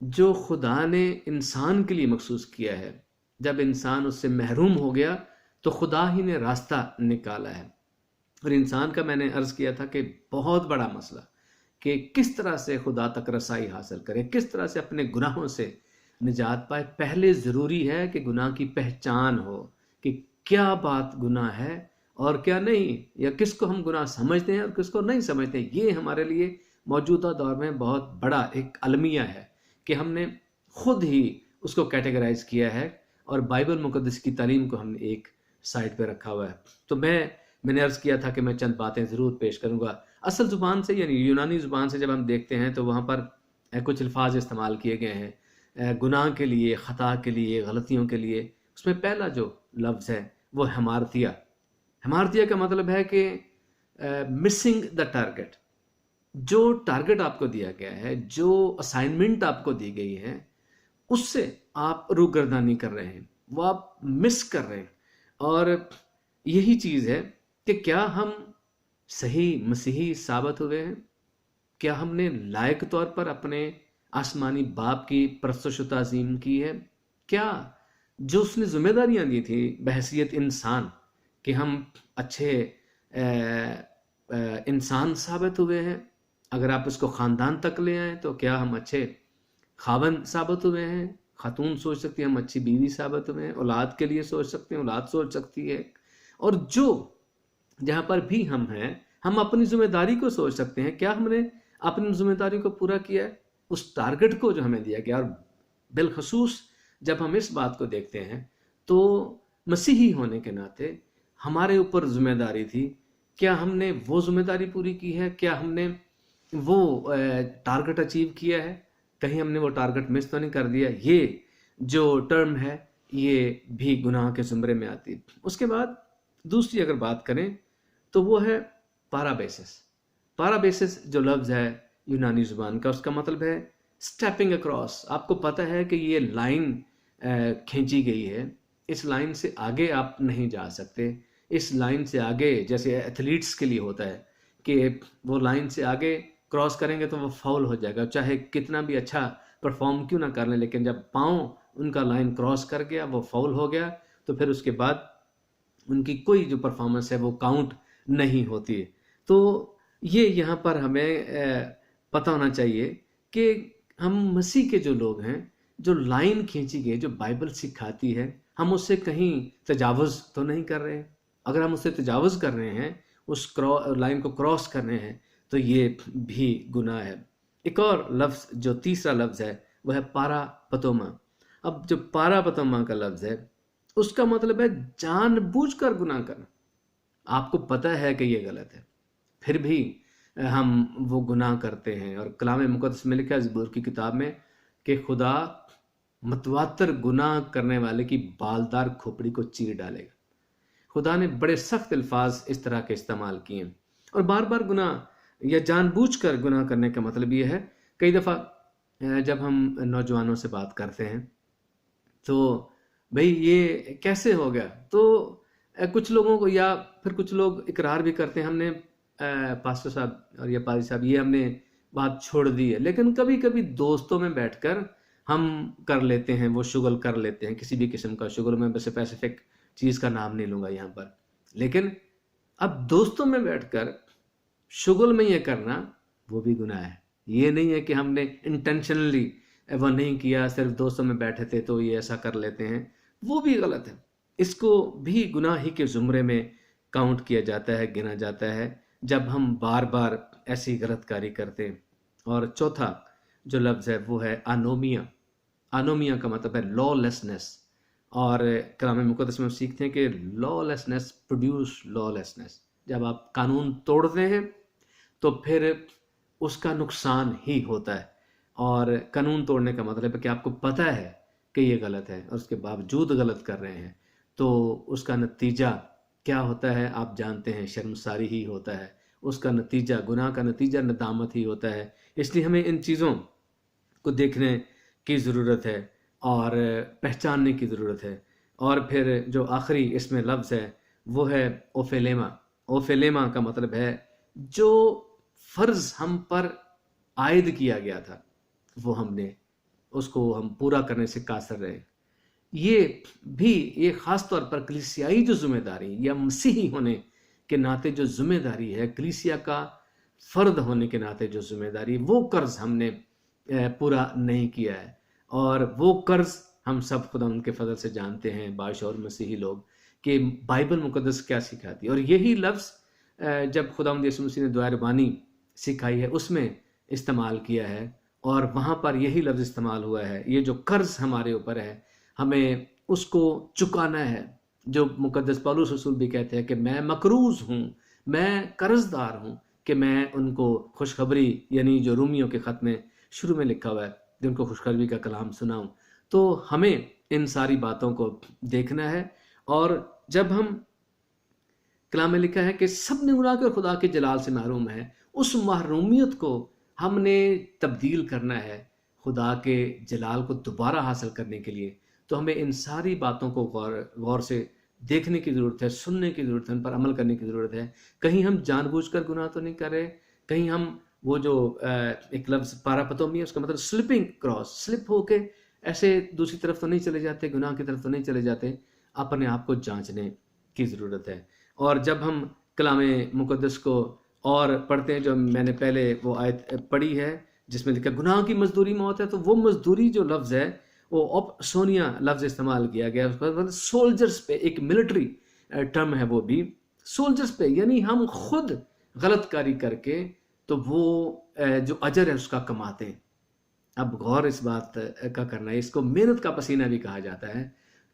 جو خدا نے انسان کے لیے مخصوص کیا ہے، جب انسان اس سے محروم ہو گیا تو خدا ہی نے راستہ نکالا ہے۔ اور انسان کا میں نے عرض کیا تھا کہ بہت بڑا مسئلہ کہ کس طرح سے خدا تک رسائی حاصل کرے، کس طرح سے اپنے گناہوں سے نجات پائے۔ پہلے ضروری ہے کہ گناہ کی پہچان ہو کہ کیا بات گناہ ہے اور کیا نہیں، یا کس کو ہم گناہ سمجھتے ہیں اور کس کو نہیں سمجھتے ہیں۔ یہ ہمارے لیے موجودہ دور میں بہت بڑا ایک المیہ ہے کہ ہم نے خود ہی اس کو کیٹیگرائز کیا ہے اور بائبل مقدس کی تعلیم کو ہم نے ایک سائٹ پہ رکھا ہوا ہے۔ تو میں نے عرض کیا تھا کہ میں چند باتیں ضرور پیش کروں گا۔ اصل زبان سے یعنی یونانی زبان سے جب ہم دیکھتے ہیں تو وہاں پر کچھ الفاظ استعمال کیے گئے ہیں گناہ کے لیے، خطا کے لیے، غلطیوں کے لیے۔ اس میں پہلا جو لفظ ہے وہ ہمارتیا۔ ہمارتیا کا مطلب ہے کہ مسنگ دا ٹارگٹ۔ جو ٹارگٹ آپ کو دیا گیا ہے، جو اسائنمنٹ آپ کو دی گئی ہے، اس سے آپ روگردانی کر رہے ہیں، وہ آپ مس کر رہے ہیں۔ اور یہی چیز ہے کہ کیا ہم صحیح مسیحی ثابت ہوئے ہیں؟ کیا ہم نے لائق طور پر اپنے آسمانی باپ کی پرستش و تعظیم کی ہے؟ کیا جو اس نے ذمہ داریاں دی تھی بحیثیت انسان کہ ہم اچھے انسان ثابت ہوئے ہیں؟ اگر آپ اس کو خاندان تک لے آئیں تو کیا ہم اچھے خاوند ثابت ہوئے ہیں؟ خاتون سوچ سکتی ہے ہم اچھی بیوی ثابت ہوئے ہیں، اولاد کے لیے سوچ سکتے ہیں، اولاد سوچ سکتی ہے۔ اور جو جہاں پر بھی ہم ہیں، ہم اپنی ذمہ داری کو سوچ سکتے ہیں، کیا ہم نے اپنی ذمہ داری کو پورا کیا ہے اس ٹارگٹ کو جو ہمیں دیا گیا۔ اور بالخصوص جب ہم اس بات کو دیکھتے ہیں تو مسیحی ہونے کے ناطے ہمارے اوپر ذمہ داری تھی، کیا ہم نے وہ ذمہ داری پوری کی ہے؟ کیا ہم نے وہ ٹارگٹ اچیو کیا ہے؟ کہیں ہم نے وہ ٹارگٹ مس تو نہیں کر دیا؟ یہ جو ٹرم ہے یہ بھی گناہ کے زمرے میں آتی ہے۔ اس کے بعد دوسری اگر بات کریں تو وہ ہے پارابیسس۔ پارابیسس جو لفظ ہے یونانی زبان کا، اس کا مطلب ہے سٹیپنگ اکراس۔ آپ کو پتہ ہے کہ یہ لائن کھینچی گئی ہے، اس لائن سے آگے آپ نہیں جا سکتے۔ اس لائن سے آگے جیسے ایتھلیٹس کے لیے ہوتا ہے کہ وہ لائن سے آگے کراس کریں گے تو وہ فاؤل ہو جائے گا، چاہے کتنا بھی اچھا پرفارم کیوں نہ کر لیں، لیکن جب پاؤں ان کا لائن کراس کر گیا، وہ فاؤل ہو گیا، تو پھر اس کے بعد ان کی کوئی جو پرفارمنس ہے وہ کاؤنٹ نہیں ہوتی ہے۔ تو یہ یہاں پر ہمیں پتہ ہونا چاہیے کہ ہم مسیح کے جو لوگ ہیں، جو لائن کھینچی گئی، جو بائبل سکھاتی ہے، ہم اس سے کہیں تجاوز تو نہیں کر رہے ہیں۔ اگر ہم اس سے تجاوز کر رہے ہیں، اس لائن کو کراس کر رہے ہیں، تو یہ بھی گناہ ہے۔ ایک اور لفظ جو تیسرا لفظ ہے وہ ہے پارا پتوما۔ اب جو پارا پتوما کا لفظ ہے اس کا مطلب ہے جان بوجھ کر گناہ کرنا۔ آپ کو پتہ ہے کہ یہ غلط ہے، پھر بھی ہم وہ گناہ کرتے ہیں۔ اور کلام مقدس میں لکھا ہے زبور کی کتاب میں کہ خدا متواتر گناہ کرنے والے کی بالدار کھوپڑی کو چیر ڈالے گا۔ خدا نے بڑے سخت الفاظ اس طرح کے استعمال کیے ہیں۔ اور بار بار گناہ یا جان بوجھ کر گناہ کرنے کا مطلب یہ ہے، کئی دفعہ جب ہم نوجوانوں سے بات کرتے ہیں تو بھئی یہ کیسے ہو گیا، تو کچھ لوگوں کو یا پھر کچھ لوگ اقرار بھی کرتے ہیں ہم نے پاسٹر صاحب اور یا پادری صاحب یہ ہم نے بات چھوڑ دی ہے، لیکن کبھی کبھی دوستوں میں بیٹھ کر ہم کر لیتے ہیں، وہ شغل کر لیتے ہیں، کسی بھی قسم کا شغل۔ میں بس اسپیسیفک چیز کا نام نہیں لوں گا یہاں پر، لیکن اب دوستوں میں بیٹھ کر شغل میں یہ کرنا وہ بھی گناہ ہے۔ یہ نہیں ہے کہ ہم نے انٹینشنلی وہ نہیں کیا، صرف دوستوں میں بیٹھے تھے تو یہ ایسا کر لیتے ہیں، وہ بھی غلط ہے۔ اس کو بھی گناہ ہی کے زمرے میں کاؤنٹ کیا جاتا ہے، گنا جاتا ہے جب ہم بار بار ایسی غلط کاری کرتے ہیں۔ اور چوتھا جو لفظ ہے وہ ہے آنومیا۔ آنومیا کا مطلب ہے لا لیسنس، اور کلام مقدس میں ہم سیکھتے ہیں کہ لا لیسنس پروڈیوس لا لیسنس۔ جب آپ قانون توڑتے ہیں تو پھر اس کا نقصان ہی ہوتا ہے۔ اور قانون توڑنے کا مطلب ہے کہ آپ کو پتہ ہے کہ یہ غلط ہے اور اس کے باوجود غلط کر رہے ہیں، تو اس کا نتیجہ کیا ہوتا ہے آپ جانتے ہیں، شرمساری ہی ہوتا ہے۔ اس کا نتیجہ، گناہ کا نتیجہ ندامت ہی ہوتا ہے۔ اس لیے ہمیں ان چیزوں کو دیکھنے کی ضرورت ہے اور پہچاننے کی ضرورت ہے۔ اور پھر جو آخری اس میں لفظ ہے وہ ہے اوفیلیما۔ اوفیلیما کا مطلب ہے جو فرض ہم پر عائد کیا گیا تھا وہ ہم نے اس کو ہم پورا کرنے سے قاصر رہے. یہ خاص طور پر کلیسیائی جو ذمہ داری یا مسیحی ہونے کے ناطے جو ذمہ داری ہے، کلیسیا کا فرد ہونے کے ناطے جو ذمہ داری، وہ قرض ہم نے پورا نہیں کیا ہے. اور وہ قرض ہم سب خدا ان کے فضل سے جانتے ہیں، باشعور مسیحی لوگ، کہ بائبل مقدس کیا سکھاتی ہے. اور یہی لفظ جب خداوند یسوع مسیح نے دعائے ربانی سکھائی ہے اس میں استعمال کیا ہے، اور وہاں پر یہی لفظ استعمال ہوا ہے. یہ جو قرض ہمارے اوپر ہے ہمیں اس کو چکانا ہے. جو مقدس پولس رسول بھی کہتے ہیں کہ میں مقروض ہوں، میں قرض دار ہوں، کہ میں ان کو خوشخبری، یعنی جو رومیوں کے خط میں شروع میں لکھا ہوا ہے، جن کو خوشخبری کا کلام سناؤں. تو ہمیں ان ساری باتوں کو دیکھنا ہے. اور جب ہم کلام میں لکھا ہے کہ سب نے گناہ کے خدا کے جلال سے محروم ہے، اس محرومیت کو ہم نے تبدیل کرنا ہے خدا کے جلال کو دوبارہ حاصل کرنے کے لیے. تو ہمیں ان ساری باتوں کو غور سے دیکھنے کی ضرورت ہے، سننے کی ضرورت ہے، ان پر عمل کرنے کی ضرورت ہے. کہیں ہم جان بوجھ کر گناہ تو نہیں کر رہے، کہیں ہم وہ جو ایک لفظ پاراپتومی ہے، اس کا مطلب سلپنگ کراس، سلپ ہو کے ایسے دوسری طرف تو نہیں چلے جاتے، گناہ کی طرف تو نہیں چلے جاتے. اپنے آپ کو جانچنے کی ضرورت ہے. اور جب ہم کلام مقدس کو اور پڑھتے ہیں، جو میں نے پہلے وہ آیت پڑھی ہے جس میں لکھا گناہ کی مزدوری موت ہے، تو وہ مزدوری جو لفظ ہے وہ سونیا لفظ استعمال کیا گیا ہے. سولجرز پہ ایک ملٹری ٹرم ہے، وہ بھی سولجرز پہ، یعنی ہم خود غلط کاری کر کے تو وہ جو اجر ہے اس کا کماتے ہیں. اب غور اس بات کا کرنا ہے، اس کو محنت کا پسینہ بھی کہا جاتا ہے،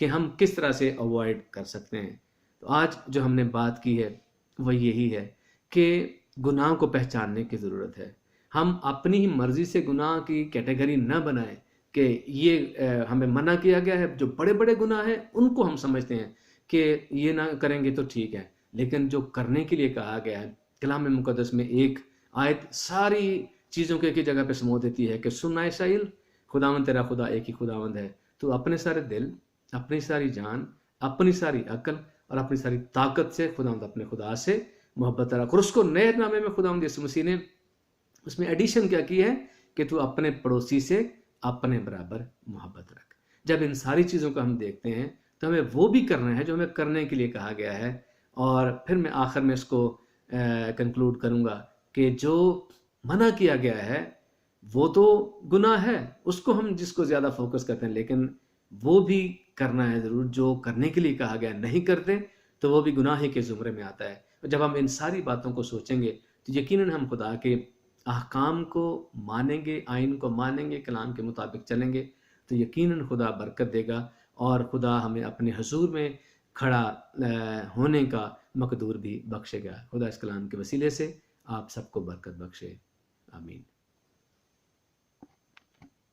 کہ ہم کس طرح سے اوائڈ کر سکتے ہیں. تو آج جو ہم نے بات کی ہے وہ یہی ہے کہ گناہ کو پہچاننے کی ضرورت ہے. ہم اپنی ہی مرضی سے گناہ کی کیٹیگری نہ بنائیں کہ یہ ہمیں منع کیا گیا ہے. جو بڑے بڑے گناہ ہیں ان کو ہم سمجھتے ہیں کہ یہ نہ کریں گے تو ٹھیک ہے، لیکن جو کرنے کے لیے کہا گیا ہے کلام مقدس میں ایک آیت ساری چیزوں کو ایک ہی جگہ پہ سمو دیتی ہے کہ سن اے اسرائیل، خداوند تیرا خدا ایک ہی خداوند ہے. تو اپنے سارے دل، اپنی ساری جان، اپنی ساری عقل اور اپنی ساری طاقت سے خداوند اپنے خدا سے محبت رکھ. اور اس کو نئے نامے میں خداوند یسوع مسیح نے اس میں ایڈیشن کیا کی ہے کہ تو اپنے پڑوسی سے اپنے برابر محبت رکھ. جب ان ساری چیزوں کو ہم دیکھتے ہیں تو ہمیں وہ بھی کرنا ہے جو ہمیں کرنے کے لیے کہا گیا ہے. اور پھر میں آخر میں اس کو کنکلوڈ کروں گا کہ جو منع کیا گیا ہے وہ تو گناہ ہے، اس کو ہم جس کو زیادہ فوکس کرتے ہیں، لیکن وہ بھی کرنا ہے ضرور. جو کرنے کے لیے کہا گیا نہیں کرتے تو وہ بھی گناہ کے زمرے میں آتا ہے. جب ہم ان ساری باتوں کو سوچیں گے تو یقیناً ہم خدا کے احکام کو مانیں گے، آئین کو مانیں گے، کلام کے مطابق چلیں گے، تو یقیناً خدا برکت دے گا اور خدا ہمیں اپنے حضور میں کھڑا ہونے کا مقدور بھی بخشے گا. خدا اس کلام کے وسیلے سے آپ سب کو برکت بخشے. آمین.